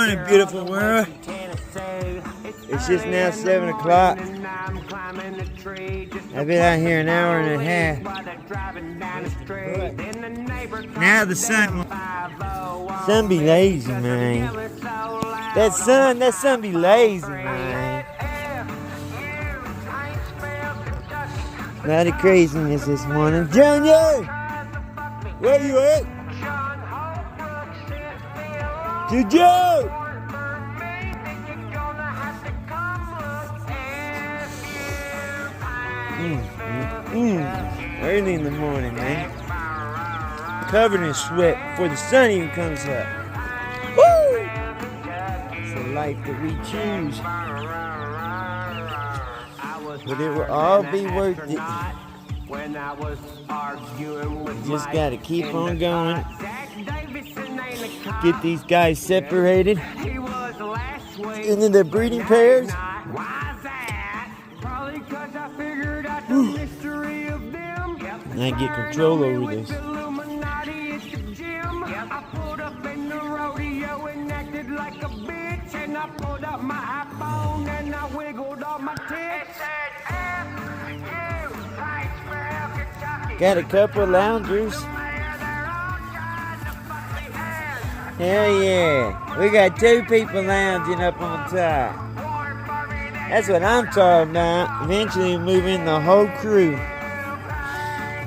morning, beautiful world. It's just now 7 o'clock. I've been out here an hour and a half. Now the sun be lazy, man. That sun be lazy, man. A lot of craziness this morning. Junior! Where you at? Juju! Early in the morning, man. Covered in sweat before the sun even comes up. Woo! It's the life that we choose. But it will all be worth it. Just gotta keep on going. Get these guys separated into their breeding pairs. And I get control over this. Got a couple of loungers. Hell yeah. We got 2 people lounging up on top. That's what I'm talking about. Eventually move in the whole crew.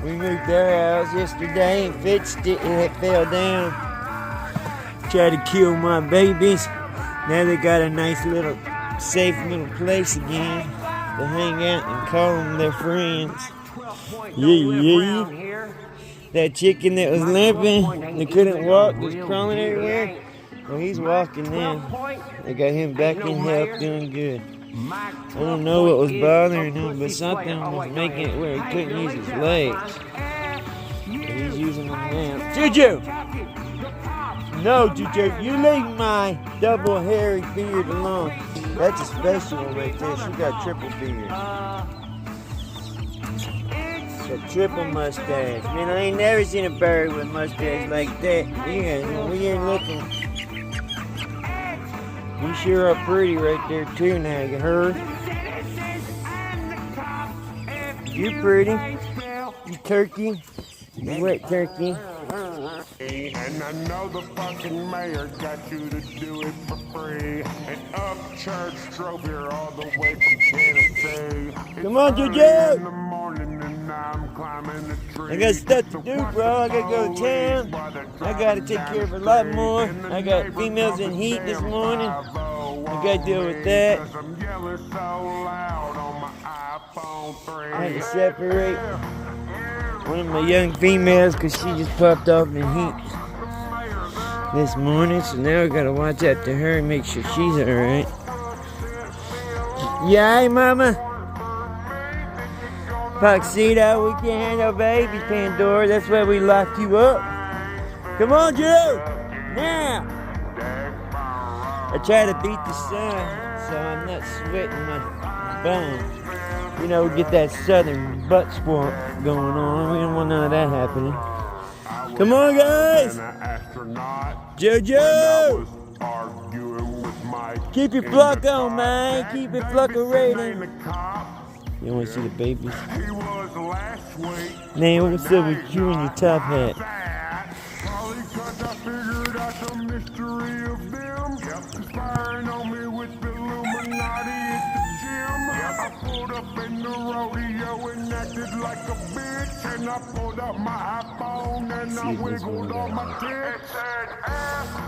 We moved their house yesterday and fixed it. It fell down. Tried to kill my babies. Now they got a nice little safe little place again to hang out and call them their friends. Yeah. That chicken that was limping, that couldn't walk, was crawling everywhere. Well, he's walking now. They got him back in health, doing good. I don't know what was bothering him, but something was making it where he couldn't use his legs. But he's using them now. Juju! No, Juju, you leave my double hairy beard alone. That's a special right there. She got triple beard. A triple mustache. Man, I ain't never seen a bird with a mustache like that. Yeah, weird looking. You sure are pretty right there too now, you heard? You pretty. You turkey. You wet turkey. And I know the fucking mayor got you to do it for free. And Upchurch drove here all the way from Tennessee. Come on, Juju! I got stuff to do, bro. I gotta go to town. I gotta take care of a lot more. I got females in heat this morning. I gotta deal with that. I had to separate one of my young females because she just popped off in heat this morning. So now I gotta watch after her and make sure she's alright. Yeah, hey, mama. Tuxedo, we can't handle babies, Pandora. That's why we locked you up. Come on, Joe! Now! I try to beat the sun so I'm not sweating my bones. You know, we get that southern butt swamp going on. We don't want none of that happening. Come on, guys! Jojo! Keep your flock on, man. Keep your flock rating. You want to see the babies? Man, what's up with you and your top hat?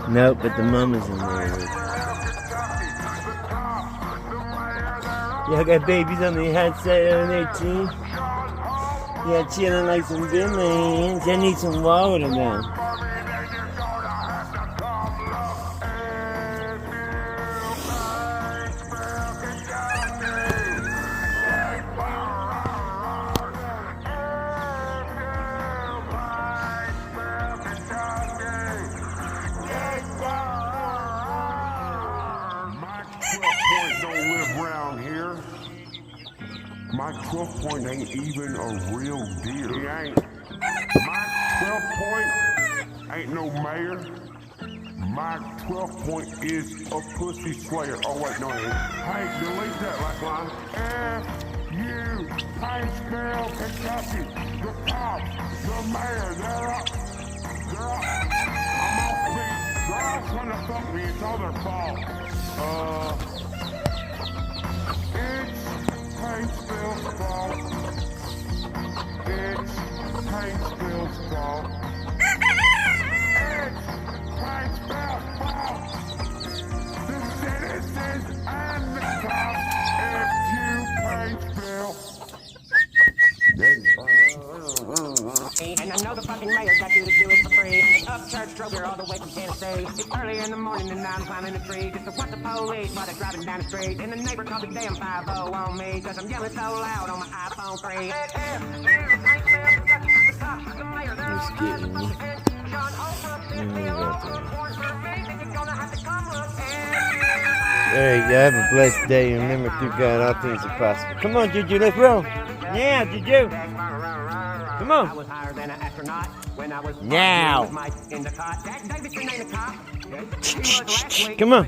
Nope, but the mama's in there. Y'all got babies on the hot side on there too? Yeah, chilling like some good man. I need some water now. My 12 point ain't even a real deer. He ain't. My 12 point ain't no mayor. My 12th point is a pussy slayer. Oh wait, no, it ain't. Hey, delete that last line. F-U, Paintsville, Kentucky. The cops, the mayor, they're up. I'm off beat. They're all trying to fuck me. It's all their fault. It's Paintsville's fault. It's Paintsville's fault. It's Paintsville's fault. The citizens and the cops. F-U, Paintsville. And I know the fucking mayor got you to do it for free. Up church drove here all the way from Tennessee. It's early in the morning and I'm climbing a tree just to watch the police while they're driving down the street. And the neighbor called the damn 5-0 on me cause I'm yelling so loud on my iPhone 3. Just kidding me. There you go. Have a blessed day. Remember, through God, all things are possible. Come on, Juju, let's roll. Yeah, Juju. Come on. Now. Come on.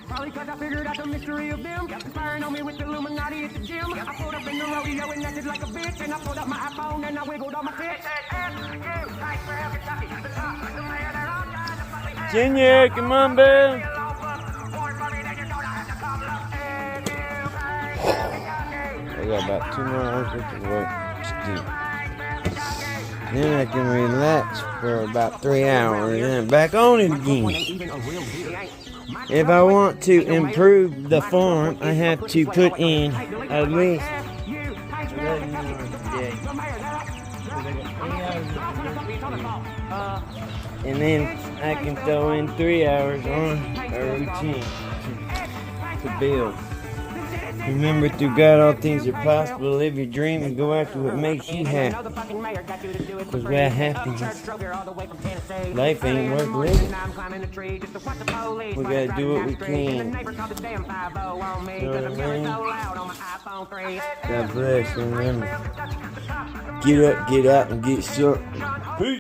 Probably because I figured out the mystery of them. Firing on me with the Illuminati at the gym. I pulled up in the rodeo and acted like a bitch. And I pulled up my iPhone and I wiggled on my tits. Junior, come on, boo. I got about 2 more hours worth of work to do. Then I can relax for about 3 hours and then back on it again. If I want to improve the farm, I have to put in at least 11 hours a day. And then I can throw in 3 hours on a routine to build. Remember, through God, all things are possible. Live your dream and go after what makes you happy. Because without happiness, life ain't worth living. We gotta do what we can. God bless, and remember, get up, get out, and get sharp. Peace.